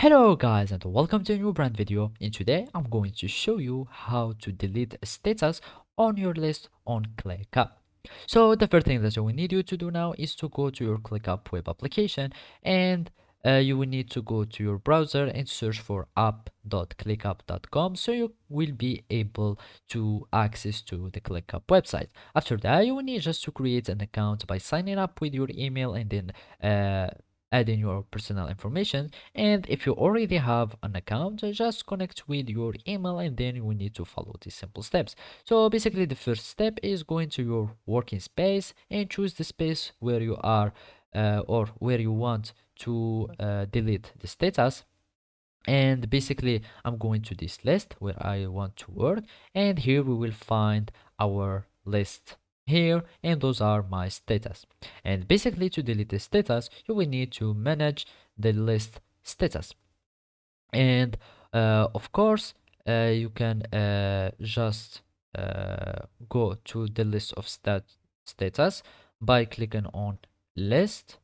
Hello guys and welcome to a new brand video. And today I'm going to show you how to delete a status on your list on Clickup. So the first thing that we need you to do now is to go to your Clickup web application, and you will need to go to your browser and search for app.clickup.com so you will be able to access to the Clickup website. After that, you will need just to create an account by signing up with your email and then add in your personal information. And if you already have an account, just connect with your email and then you will need to follow these simple steps. So basically the first step is going to your working space and choose the space where you are or where you want to delete the status. And basically I'm going to this list where I want to work, and here we will find our list here, and those are my status. And basically to delete the status you will need to manage the list status. And of course you can just go to the list of status by clicking on list,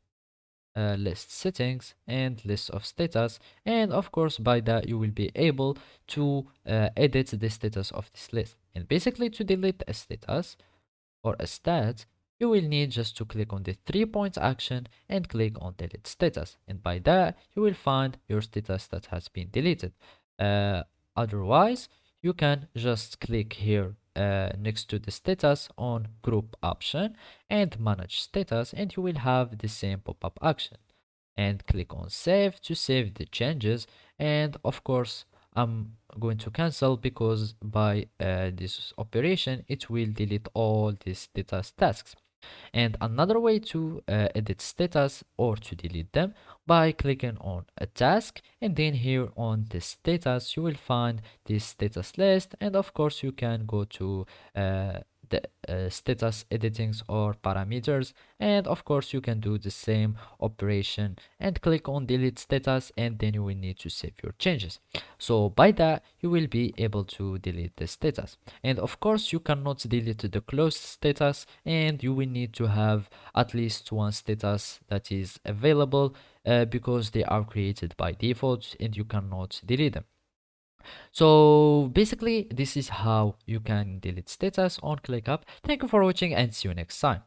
list settings, and list of status. And of course by that you will be able to edit the status of this list. And basically to delete a status or a stat, you will need just to click on the 3 points action and click on delete status, and by that you will find your status that has been deleted. Otherwise you can just click here next to the status on group option and manage status, and you will have the same pop-up action, and click on save to save the changes. And of course I'm going to cancel because by this operation it will delete all these status tasks. And another way to edit status or to delete them, by clicking on a task, and then here on the status you will find this status list, and of course you can go to the status editings or parameters, and of course you can do the same operation and click on delete status, and then you will need to save your changes. So by that you will be able to delete the status. And of course you cannot delete the closed status, and you will need to have at least one status that is available because they are created by default and you cannot delete them. So basically this is how you can delete status on ClickUp. Thank you for watching and see you next time.